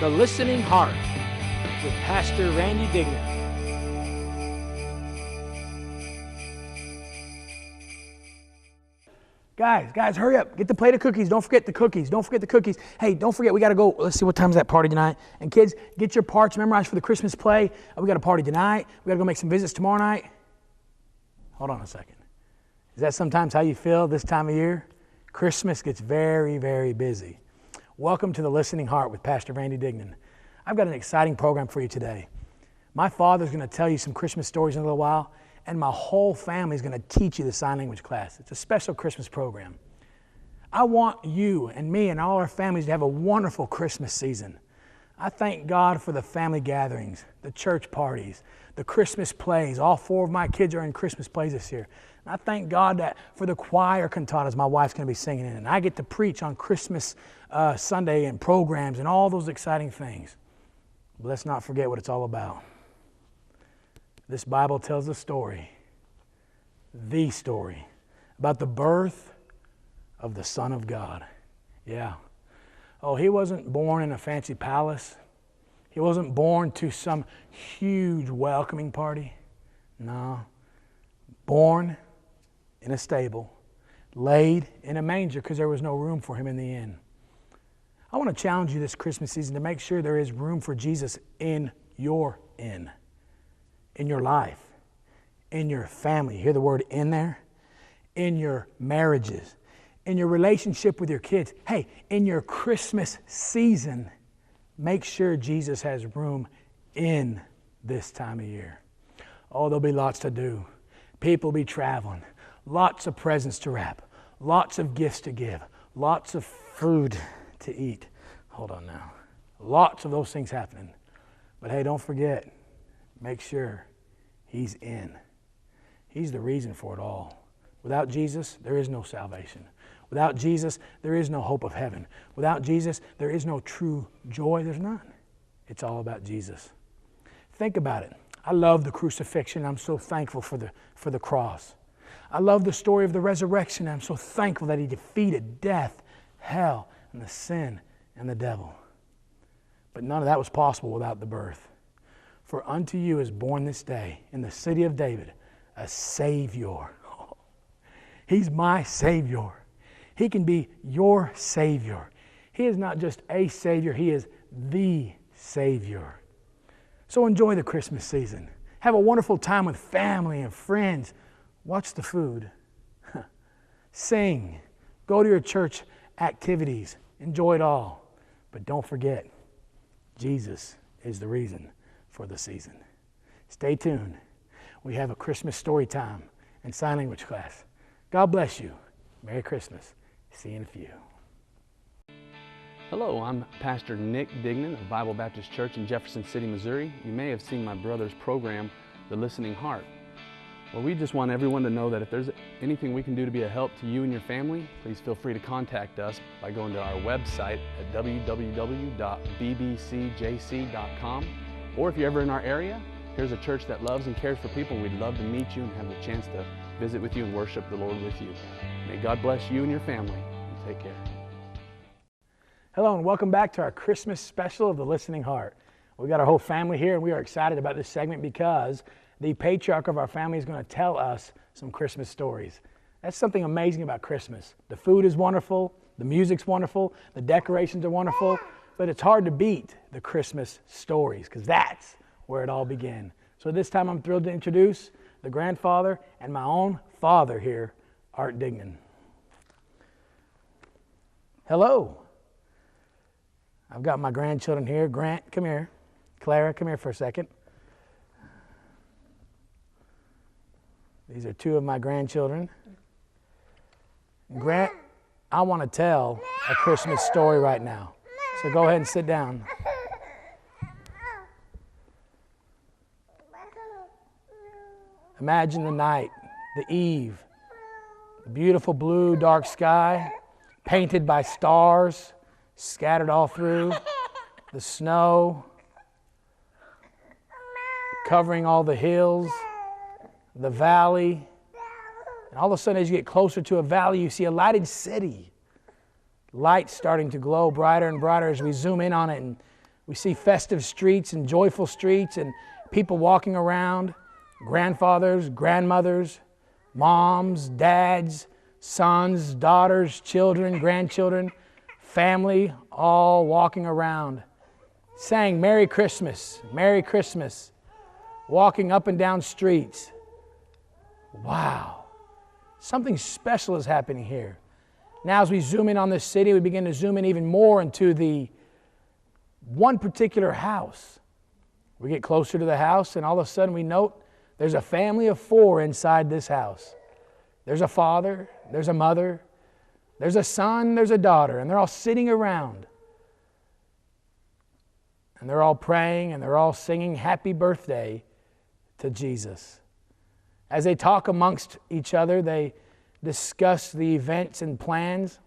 The Listening Heart with Pastor Randy Dignan. Guys, hurry up. Get the plate of cookies. Don't forget the cookies. Hey, don't forget, we got to go. Let's see, what time is that party tonight? And kids, get your parts memorized for the Christmas play. We got a party tonight. We got to go make some visits tomorrow night. Hold on a second. Is that sometimes how you feel this time of year? Christmas gets very, very busy. Welcome to The Listening Heart with Pastor Randy Dignan. I've got an exciting program for you today. My father's going to tell you some Christmas stories in a little while, and my whole family is going to teach you the sign language class. It's a special Christmas program. I want you and me and all our families to have a wonderful Christmas season. I thank God for the family gatherings, the church parties, the Christmas plays. All 4 of my kids are in Christmas plays this year. And I thank God that for the choir cantatas my wife's going to be singing in. And I get to preach on Christmas Sunday and programs and all those exciting things. But let's not forget what it's all about. This Bible tells the story about the birth of the Son of God. Yeah. Oh, he wasn't born in a fancy palace. He wasn't born to some huge welcoming party. No. Born in a stable, laid in a manger because there was no room for him in the inn. I want to challenge you this Christmas season to make sure there is room for Jesus in your inn, in your life, in your family. You hear the word in there? In your marriages, in your relationship with your kids. Hey, in your Christmas season, make sure Jesus has room in this time of year. Oh, there'll be lots to do. People will be traveling. Lots of presents to wrap. Lots of gifts to give. Lots of food to eat. Hold on now. Lots of those things happening. But hey, don't forget, make sure he's in. He's the reason for it all. Without Jesus, there is no salvation. Without Jesus, there is no hope of heaven. Without Jesus, there is no true joy. There's none. It's all about Jesus. Think about it. I love the crucifixion. I'm so thankful for the cross. I love the story of the resurrection. I'm so thankful that he defeated death, hell, and the sin and the devil. But none of that was possible without the birth. For unto you is born this day in the city of David a Savior. He's my Savior. He can be your Savior. He is not just a Savior, he is the Savior. So enjoy the Christmas season. Have a wonderful time with family and friends. Watch the food. Sing. Go to your church activities. Enjoy it all. But don't forget, Jesus is the reason for the season. Stay tuned. We have a Christmas story time and sign language class. God bless you. Merry Christmas. See you in a few. Hello, I'm Pastor Nick Dignan of Bible Baptist Church in Jefferson City, Missouri. You may have seen my brother's program, The Listening Heart. Well, we just want everyone to know that if there's anything we can do to be a help to you and your family, please feel free to contact us by going to our website at www.bbcjc.com. Or if you're ever in our area, here's a church that loves and cares for people. We'd love to meet you and have the chance to visit with you and worship the Lord with you. May God bless you and your family, and take care. Hello and welcome back to our Christmas special of The Listening Heart. We've got our whole family here and we are excited about this segment because the patriarch of our family is going to tell us some Christmas stories. That's something amazing about Christmas. The food is wonderful, the music's wonderful, the decorations are wonderful, but it's hard to beat the Christmas stories because that's where it all began. So this time I'm thrilled to introduce the grandfather and my own father here, Art Dignan. Hello. I've got my grandchildren here. Grant, come here. Clara, come here for a second. These are 2 of my grandchildren. Grant, I want to tell a Christmas story right now. So go ahead and sit down. Imagine the night, the eve, the beautiful blue dark sky, painted by stars, scattered all through, the snow, covering all the hills, the valley. And all of a sudden, as you get closer to a valley, you see a lighted city. Lights starting to glow brighter and brighter as we zoom in on it, and We see festive streets and joyful streets and people walking around, grandfathers, grandmothers, moms, dads, sons, daughters, children, grandchildren, family, all walking around, saying Merry Christmas, Merry Christmas, walking up and down streets. Wow, something special is happening here. Now as we zoom in on this city, we begin to zoom in even more into the one particular house. We get closer to the house and all of a sudden we note there's a family of 4 inside this house. There's a father, there's a mother, there's a son, there's a daughter, and they're all sitting around. And they're all praying and they're all singing happy birthday to Jesus. As they talk amongst each other, they discuss the events and plans.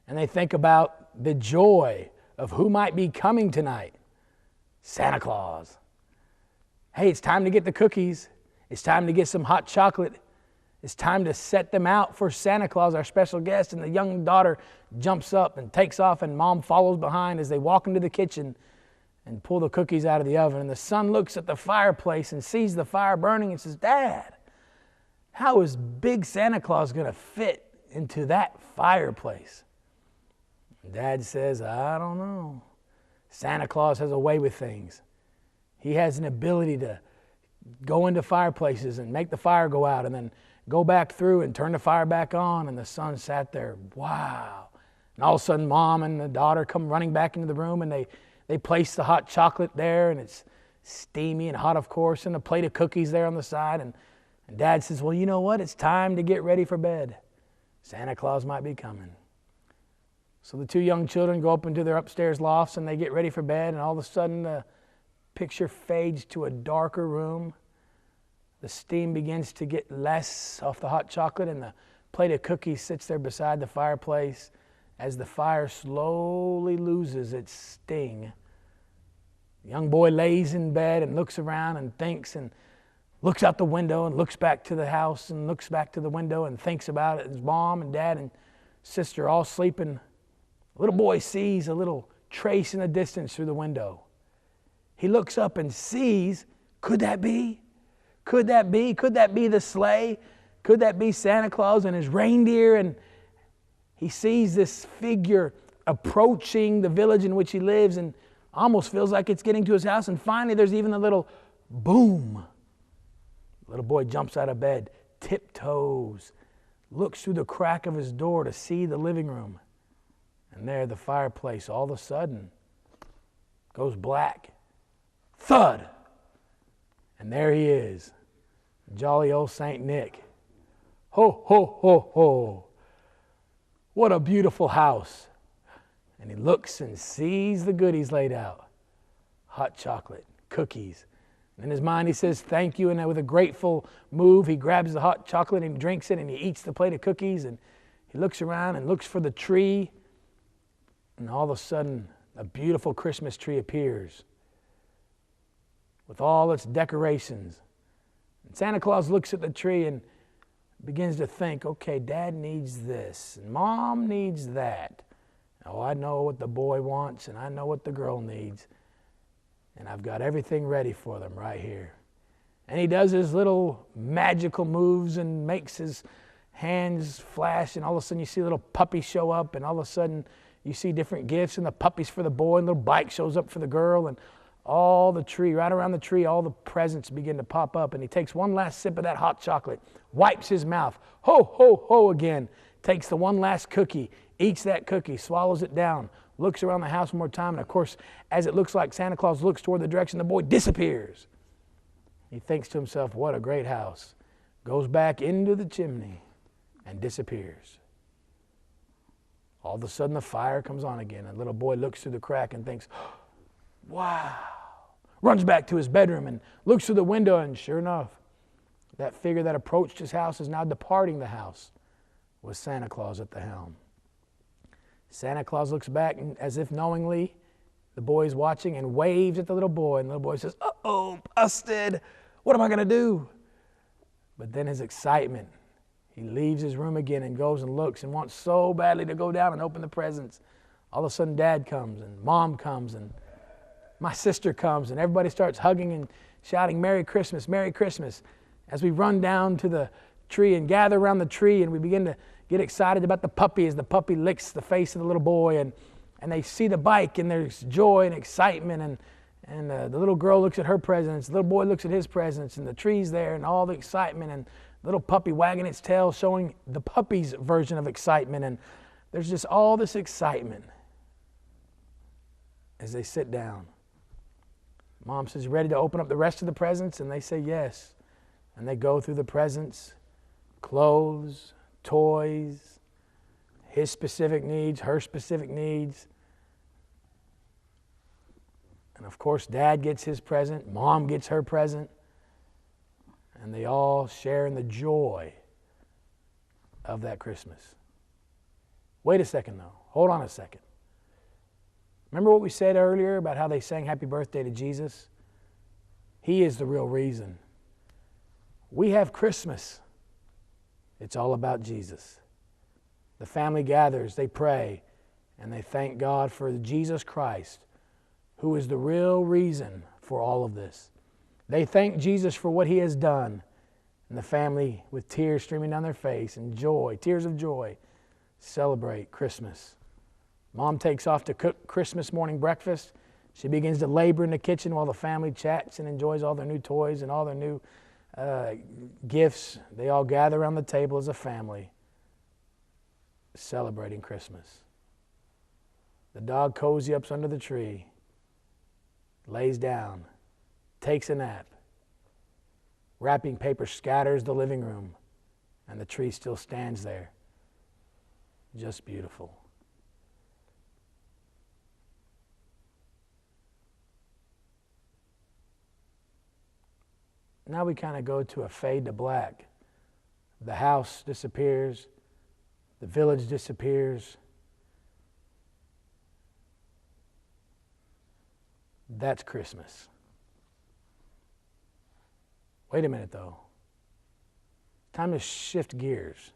And they think about the joy of who might be coming tonight. Santa Claus. Hey, it's time to get the cookies. It's time to get some hot chocolate. It's time to set them out for Santa Claus, our special guest. And the young daughter jumps up and takes off, and mom follows behind as they walk into the kitchen and pull the cookies out of the oven. And the son looks at the fireplace and sees the fire burning and says, Dad, how is big Santa Claus going to fit into that fireplace? And Dad says, I don't know. Santa Claus has a way with things. He has an ability to go into fireplaces and make the fire go out and then go back through and turn the fire back on. And the son sat there, wow. And all of a sudden, mom and the daughter come running back into the room and they place the hot chocolate there, and it's steamy and hot, of course, and a plate of cookies there on the side. And Dad says, well, you know what? It's time to get ready for bed. Santa Claus might be coming. So the 2 young children go up into their upstairs lofts and they get ready for bed, and all of a sudden the picture fades to a darker room. The steam begins to get less off the hot chocolate, and the plate of cookies sits there beside the fireplace as the fire slowly loses its sting. The young boy lays in bed and looks around and thinks and looks out the window and looks back to the house and looks back to the window and thinks about it. His mom and dad and sister all sleeping. The little boy sees a little trace in the distance through the window. He looks up and sees, could that be? Could that be? Could that be the sleigh? Could that be Santa Claus and his reindeer? And he sees this figure approaching the village in which he lives and almost feels like it's getting to his house. And finally, there's even a little boom. The little boy jumps out of bed, tiptoes, looks through the crack of his door to see the living room. And there, the fireplace all of a sudden goes black. Thud! And there he is, jolly old Saint Nick. Ho, ho, ho, ho. What a beautiful house. And he looks and sees the goodies laid out. Hot chocolate, cookies. And in his mind he says, thank you. And with a grateful move, he grabs the hot chocolate and drinks it and he eats the plate of cookies. And he looks around and looks for the tree. And all of a sudden, a beautiful Christmas tree appears with all its decorations. And Santa Claus looks at the tree and begins to think, okay, Dad needs this, and Mom needs that. Oh, I know what the boy wants, and I know what the girl needs, and I've got everything ready for them right here. And he does his little magical moves and makes his hands flash, and all of a sudden you see a little puppy show up, and all of a sudden you see different gifts, and the puppy's for the boy, and a little bike shows up for the girl, and all the tree, right around the tree, all the presents begin to pop up. And he takes one last sip of that hot chocolate, wipes his mouth, ho, ho, ho again, takes the one last cookie, eats that cookie, swallows it down, looks around the house one more time. And of course, as it looks like Santa Claus looks toward the direction, the boy disappears. He thinks to himself, what a great house. Goes back into the chimney and disappears. All of a sudden, the fire comes on again. And the little boy looks through the crack and thinks, wow. Runs back to his bedroom and looks through the window, and sure enough, that figure that approached his house is now departing the house with Santa Claus at the helm. Santa Claus looks back and, as if knowingly, the boy is watching and waves at the little boy, and the little boy says, uh-oh, busted. What am I going to do? But then his excitement, he leaves his room again and goes and looks and wants so badly to go down and open the presents. All of a sudden Dad comes and Mom comes and my sister comes and everybody starts hugging and shouting, Merry Christmas, Merry Christmas, as we run down to the tree and gather around the tree, and we begin to get excited about the puppy as the puppy licks the face of the little boy, and they see the bike and there's joy and excitement, and the little girl looks at her presents, the little boy looks at his presents, and the tree's there and all the excitement, and the little puppy wagging its tail showing the puppy's version of excitement, and there's just all this excitement as they sit down. Mom says, "You ready to open up the rest of the presents?" And they say yes. And they go through the presents, clothes, toys, his specific needs, her specific needs. And of course, Dad gets his present, Mom gets her present, and they all share in the joy of that Christmas. Wait a second though, hold on a second. Remember what we said earlier about how they sang Happy Birthday to Jesus? He is the real reason. We have Christmas. It's all about Jesus. The family gathers, they pray, and they thank God for Jesus Christ, who is the real reason for all of this. They thank Jesus for what He has done, and the family, with tears streaming down their face and joy, tears of joy, celebrate Christmas. Mom takes off to cook Christmas morning breakfast. She begins to labor in the kitchen while the family chats and enjoys all their new toys and all their new gifts. They all gather around the table as a family, celebrating Christmas. The dog cozy ups under the tree, lays down, takes a nap. Wrapping paper scatters the living room, and the tree still stands there. Just beautiful. Now we kind of go to a fade to black. The house disappears. The village disappears. That's Christmas. Wait a minute though. Time to shift gears.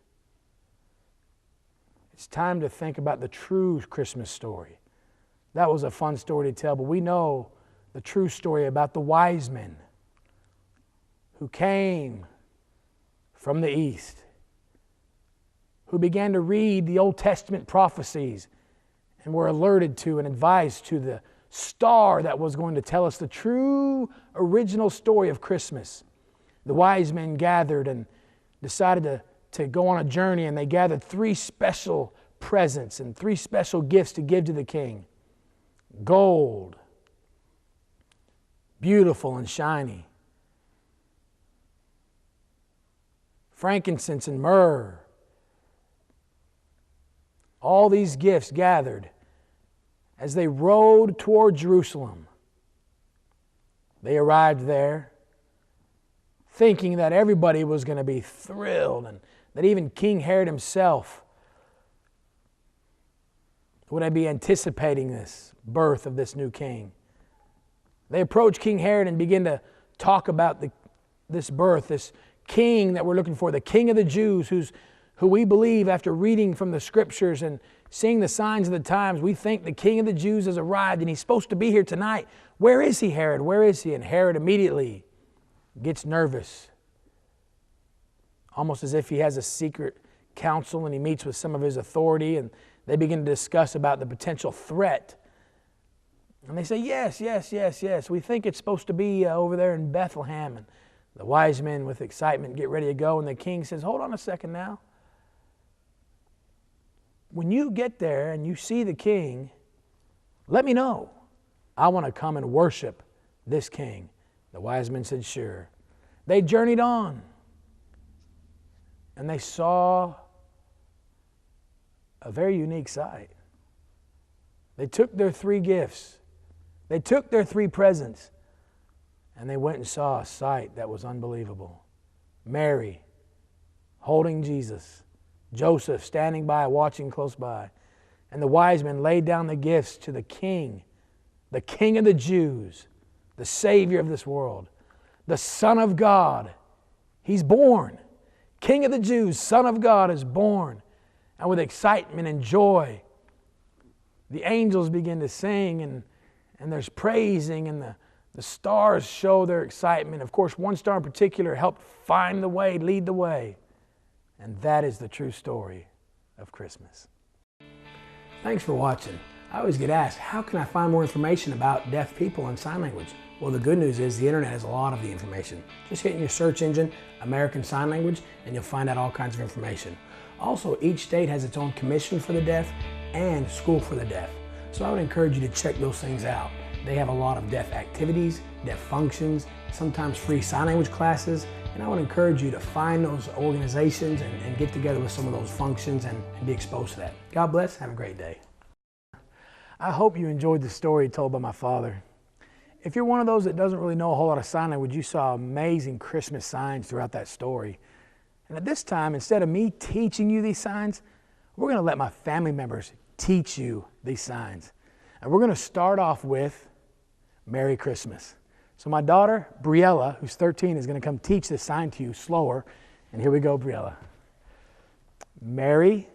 It's time to think about the true Christmas story. That was a fun story to tell, but we know the true story about the wise men who came from the east, who began to read the Old Testament prophecies and were alerted to and advised to the star that was going to tell us the true original story of Christmas. The wise men gathered and decided to go on a journey, and they gathered 3 special presents and 3 special gifts to give to the king. Gold, beautiful and shiny. Frankincense and myrrh. All these gifts gathered as they rode toward Jerusalem. They arrived there thinking that everybody was going to be thrilled, and that even King Herod himself would be anticipating this birth of this new king. They approached King Herod and began to talk about this birth, this king that we're looking for, the King of the Jews, who we believe, after reading from the scriptures and seeing the signs of the times, we think the King of the Jews has arrived and he's supposed to be here tonight. Where is he, Herod? Where is he? And Herod immediately gets nervous, almost as if he has a secret council, and he meets with some of his authority, and they begin to discuss about the potential threat. And they say, yes, we think it's supposed to be over there in Bethlehem. And the wise men with excitement get ready to go, and the king says, hold on a second now. When you get there and you see the king, let me know. I want to come and worship this king. The wise men said, sure. They journeyed on, and they saw a very unique sight. They took their 3 gifts. They took their 3 presents, and they went and saw a sight that was unbelievable. Mary holding Jesus, Joseph standing by, watching close by, and the wise men laid down the gifts to the King of the Jews, the Savior of this world, the Son of God. He's born. King of the Jews, Son of God is born. And with excitement and joy, the angels begin to sing, and there's praising, and the stars show their excitement. Of course, one star in particular helped find the way, lead the way. And that is the true story of Christmas. Thanks for watching. I always get asked, how can I find more information about deaf people and sign language? Well, the good news is the internet has a lot of the information. Just hit in your search engine, American Sign Language, and you'll find out all kinds of information. Also, each state has its own commission for the deaf and school for the deaf. So I would encourage you to check those things out. They have a lot of deaf activities, deaf functions, sometimes free sign language classes, and I would encourage you to find those organizations and get together with some of those functions and be exposed to that. God bless, have a great day. I hope you enjoyed the story told by my father. If you're one of those that doesn't really know a whole lot of sign language, you saw amazing Christmas signs throughout that story. And at this time, instead of me teaching you these signs, we're going to let my family members teach you these signs. And we're going to start off with Merry Christmas. So my daughter, Briella, who's 13, is going to come teach this sign to you slower. And here we go, Briella. Merry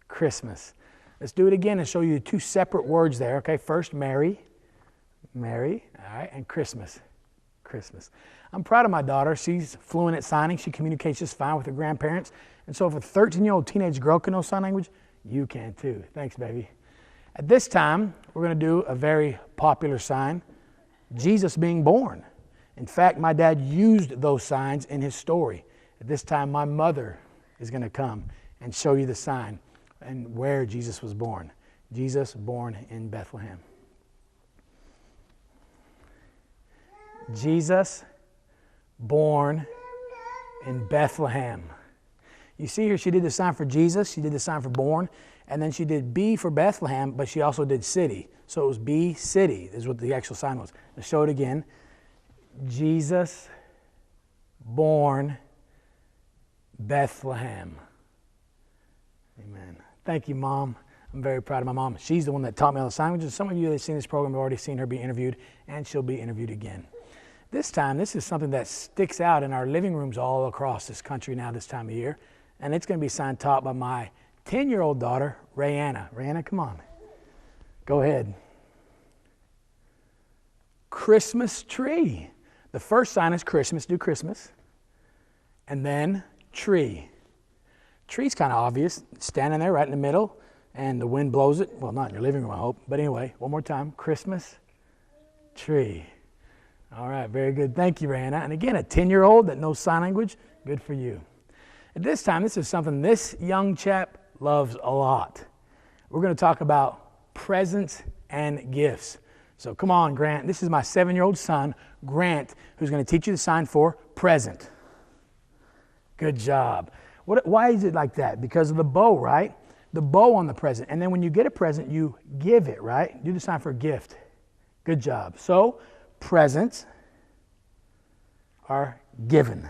Christmas. Let's do it again and show you two separate words there. Okay, first Merry, Merry, all right, and Christmas, Christmas. I'm proud of my daughter. She's fluent at signing. She communicates just fine with her grandparents. And so if a 13-year-old teenage girl can know sign language, you can too. Thanks, baby. At this time, we're going to do a very popular sign, Jesus being born. In fact, my dad used those signs in his story. At this time, my mother is going to come and show you the sign and where Jesus was born. Jesus born in Bethlehem. Jesus born in Bethlehem. You see here, she did the sign for Jesus, she did the sign for born, and then she did B for Bethlehem, but she also did city. So it was B, city, is what the actual sign was. Let's show it again. Jesus born Bethlehem. Amen. Thank you, Mom. I'm very proud of my mom. She's the one that taught me all the sign languages. Some of you that have seen this program have already seen her be interviewed, and she'll be interviewed again. This time, this is something that sticks out in our living rooms all across this country now this time of year, and it's going to be sign taught by my 10-year-old daughter, Rayanna. Rayanna, come on. Go ahead. Christmas tree. The first sign is Christmas, do Christmas, and then tree. Tree's kind of obvious, it's standing there right in the middle, and the wind blows it. Well, not in your living room, I hope. But anyway, one more time. Christmas tree. All right, very good. Thank you, Rayanna. And again, a 10-year-old that knows sign language, good for you. At this time, this is something this young chap loves a lot. We're going to talk about presents and gifts. So come on, Grant. This is my 7-year-old son, Grant, who's going to teach you the sign for present. Good job. Why is it like that? Because of the bow, right? The bow on the present. And then when you get a present, you give it, right? Do the sign for gift. Good job. So presents are given.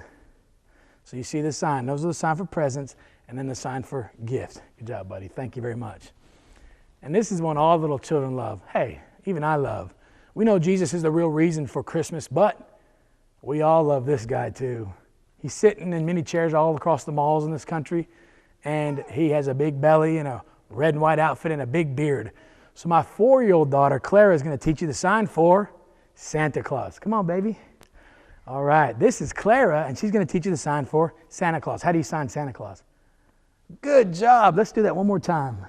So you see the sign. Those are the sign for presents, and then the sign for gift. Good job, buddy. Thank you very much. And this is one all little children love. Hey, even I love. We know Jesus is the real reason for Christmas, but we all love this guy too. He's sitting in many chairs all across the malls in this country, and he has a big belly and a red and white outfit and a big beard. So my 4-year-old daughter, Clara, is going to teach you the sign for Santa Claus. Come on, baby. All right, this is Clara, and she's going to teach you the sign for Santa Claus. How do you sign Santa Claus? Good job. Let's do that one more time.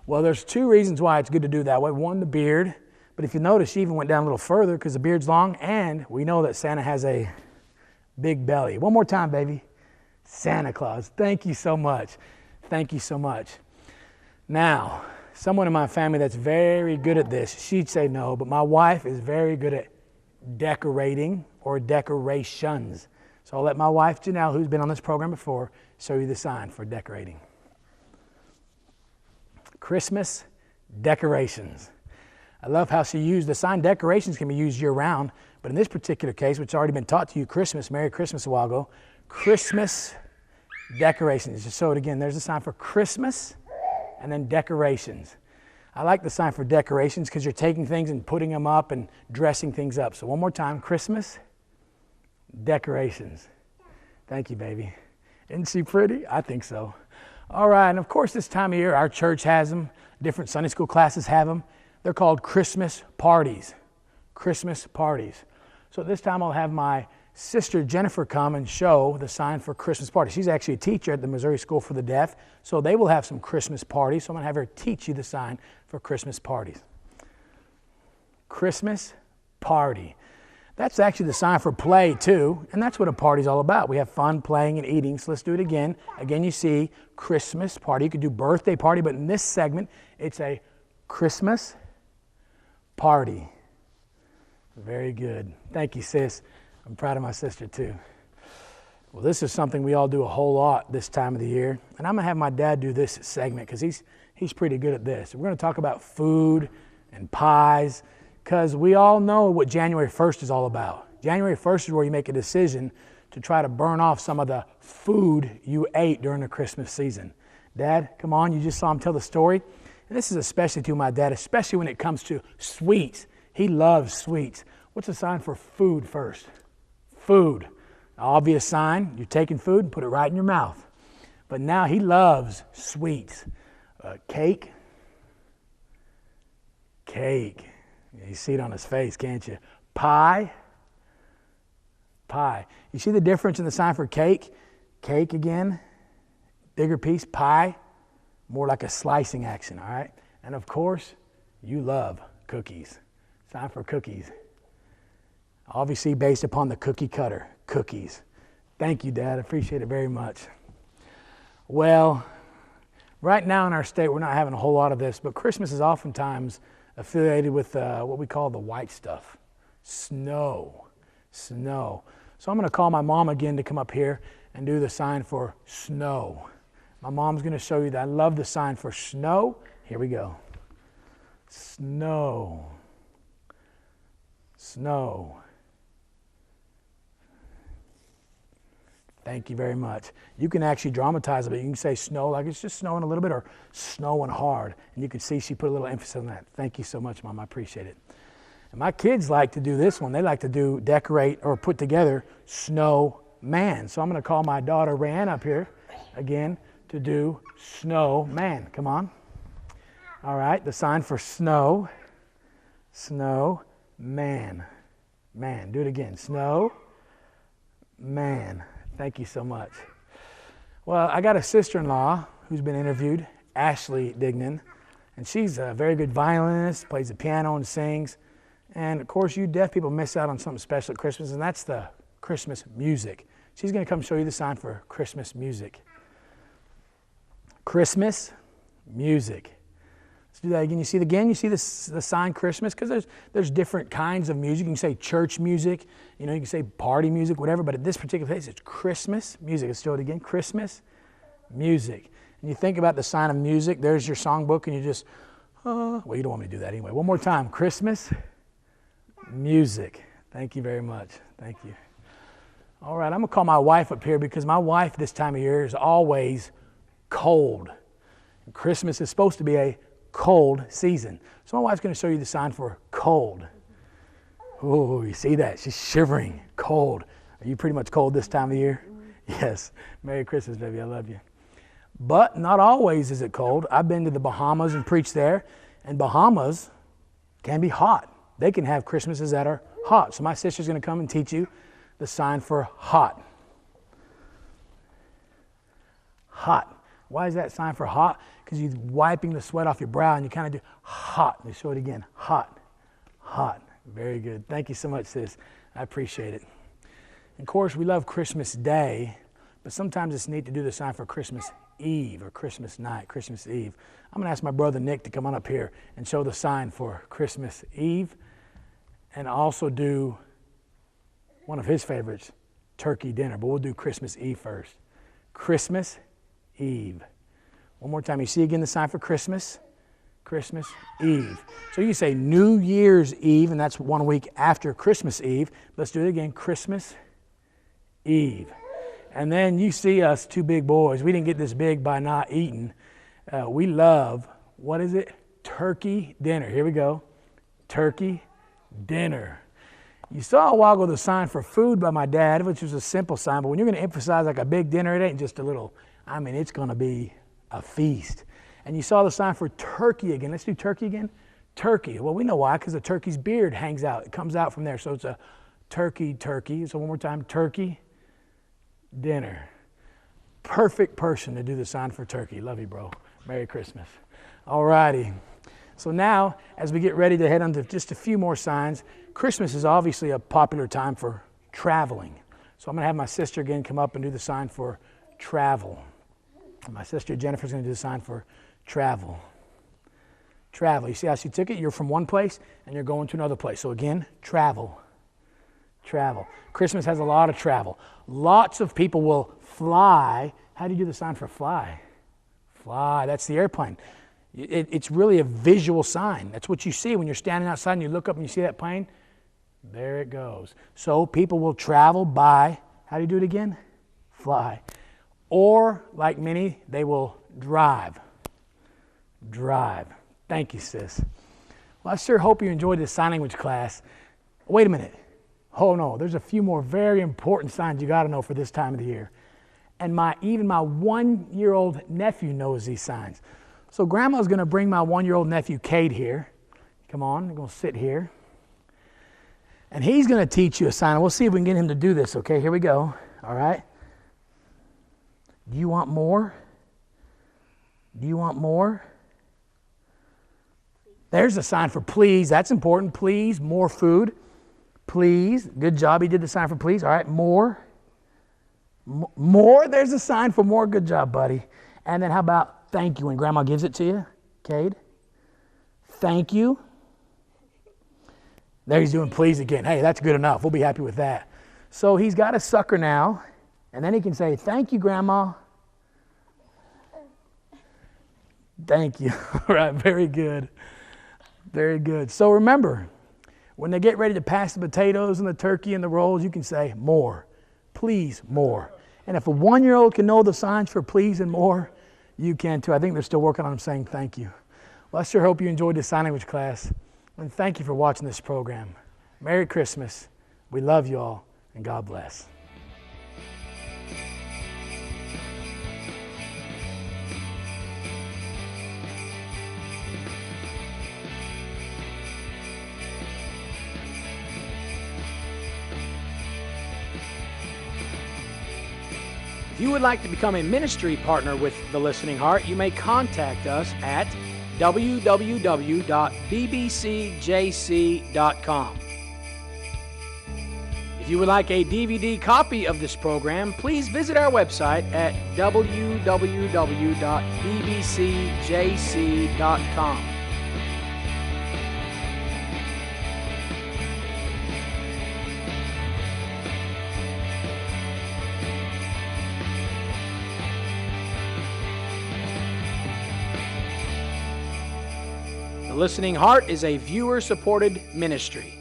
Well, there's 2 reasons why it's good to do that way. One, the beard. But if you notice, she even went down a little further because the beard's long, and we know that Santa has a big belly. One more time, baby. Santa Claus. Thank you so much. Thank you so much. Now, someone in my family that's very good at this, she'd say no, but my wife is very good at decorating or decorations. So I'll let my wife, Janelle, who's been on this program before, show you the sign for decorating. Christmas decorations. I love how she used the sign. Decorations can be used year-round, but in this particular case, which has already been taught to you, Christmas, Merry Christmas a while ago, Christmas decorations. Just show it again. There's a sign for Christmas and then decorations. I like the sign for decorations because you're taking things and putting them up and dressing things up. So one more time, Christmas decorations. Thank you, baby. Isn't she pretty? I think so. All right, and of course this time of year our church has them, different Sunday school classes have them. They're called Christmas parties. Christmas parties. So this time I'll have my sister Jennifer come and show the sign for Christmas party. She's actually a teacher at the Missouri School for the Deaf, so they will have some Christmas parties. So I'm going to have her teach you the sign for Christmas parties. Christmas party. That's actually the sign for play too, and that's what a party's all about. We have fun, playing, and eating. So let's do it again. Again, you see Christmas party. You could do birthday party, but in this segment, it's a Christmas party. Very good. Thank you, sis. I'm proud of my sister too. Well, this is something we all do a whole lot this time of the year, and I'm going to have my dad do this segment because he's pretty good at this. We're going to talk about food and pies because we all know what January 1st is all about. January 1st is where you make a decision to try to burn off some of the food you ate during the Christmas season. Dad, come on, you just saw him tell the story. And this is especially to my dad, especially when it comes to sweets. He loves sweets. What's the sign for food first? Food. Obvious sign, you're taking food and put it right in your mouth. But now he loves sweets. Cake. Cake. You see it on his face, can't you? Pie. Pie. You see the difference in the sign for cake? Cake again, bigger piece. Pie, more like a slicing action, all right? And of course, you love cookies. Sign for cookies. Obviously based upon the cookie cutter, cookies. Thank you, Dad. I appreciate it very much. Well, right now in our state, we're not having a whole lot of this, but Christmas is oftentimes affiliated with what we call the white stuff. Snow. Snow. So I'm going to call my mom again to come up here and do the sign for snow. My mom's going to show you that. I love the sign for snow. Here we go. Snow. Snow. Thank you very much. You can actually dramatize it, but you can say snow like it's just snowing a little bit or snowing hard. And you can see she put a little emphasis on that. Thank you so much, Mom. I appreciate it. And my kids like to do this one. They like to decorate or put together snowman. So I'm going to call my daughter Rayanne up here again to do snowman. Come on. All right, the sign for snow. Snowman. Man. Do it again. Snowman. Thank you so much. Well, I got a sister-in-law who's been interviewed, Ashley Dignan, and she's a very good violinist, plays the piano and sings. And of course, you deaf people miss out on something special at Christmas, and that's the Christmas music. She's going to come show you the sign for Christmas music. Christmas music. Let's do that again. You see the sign Christmas, because there's different kinds of music. You can say church music, you can say party music, whatever, but at this particular place, it's Christmas music. Let's do it again. Christmas music. And you think about the sign of music, there's your songbook, and you just, well, you don't want me to do that anyway. One more time. Christmas music. Thank you very much. Thank you. All right, I'm going to call my wife up here because my wife this time of year is always cold. And Christmas is supposed to be a cold season. So my wife's going to show you the sign for cold. Oh, you see that? She's shivering. Cold. Are you pretty much cold this time of year? Yes. Merry Christmas, baby. I love you. But not always is it cold. I've been to the Bahamas and preached there, and Bahamas can be hot. They can have Christmases that are hot. So my sister's going to come and teach you the sign for hot. Hot. Why is that sign for hot? Because you're wiping the sweat off your brow and you kind of do hot. Let me show it again. Hot. Hot. Very good. Thank you so much, sis. I appreciate it. Of course, we love Christmas Day, but sometimes it's neat to do the sign for Christmas Eve or Christmas night, Christmas Eve. I'm going to ask my brother Nick to come on up here and show the sign for Christmas Eve and also do one of his favorites, turkey dinner. But we'll do Christmas Eve first. Christmas Eve. One more time. You see again the sign for Christmas? Christmas Eve. So you say New Year's Eve, and that's 1 week after Christmas Eve. Let's do it again. Christmas Eve. And then you see us two big boys. We didn't get this big by not eating. We love, what is it? Turkey dinner. Here we go. Turkey dinner. You saw a while ago the sign for food by my dad, which was a simple sign, but when you're going to emphasize like a big dinner, it ain't just a little, it's going to be a feast. And you saw the sign for turkey again. Let's do turkey again. Turkey. Well, we know why, because the turkey's beard hangs out. It comes out from there. So it's a turkey. So one more time, turkey, dinner. Perfect person to do the sign for turkey. Love you, bro. Merry Christmas. All righty. So now, as we get ready to head on to just a few more signs, Christmas is obviously a popular time for traveling. So I'm going to have my sister again come up and do the sign for travel. My sister Jennifer's going to do the sign for travel. Travel. You see how she took it? You're from one place and you're going to another place. So again, travel. Travel. Christmas has a lot of travel. Lots of people will fly. How do you do the sign for fly? Fly. That's the airplane. It's really a visual sign. That's what you see when you're standing outside and you look up and you see that plane. There it goes. So people will travel by, how do you do it again? Fly. Or, like many, they will drive. Drive. Thank you, sis. Well, I sure hope you enjoyed this sign language class. Wait a minute. Oh, no, there's a few more very important signs you got to know for this time of the year. And even my 1-year-old nephew knows these signs. So Grandma's going to bring my 1-year-old nephew, Cade, here. Come on, I'm going to sit here. And he's going to teach you a sign. We'll see if we can get him to do this, okay? Here we go. All right? Do you want more? Do you want more? There's a sign for please. That's important. Please, more food. Please. Good job. He did the sign for please. All right, more. More. There's a sign for more. Good job, buddy. And then how about thank you when Grandma gives it to you? Cade. Thank you. There he's doing please again. Hey, that's good enough. We'll be happy with that. So he's got a sucker now. And then he can say, thank you, Grandma. Thank you. All right, very good. Very good. So remember, when they get ready to pass the potatoes and the turkey and the rolls, you can say more. Please, more. And if a 1-year-old can know the signs for please and more, you can too. I think they're still working on them saying thank you. Well, I sure hope you enjoyed this sign language class. And thank you for watching this program. Merry Christmas. We love you all, and God bless. If you would like to become a ministry partner with The Listening Heart, you may contact us at www.bbcjc.com. If you would like a DVD copy of this program, please visit our website at www.bbcjc.com. The Listening Heart is a viewer-supported ministry.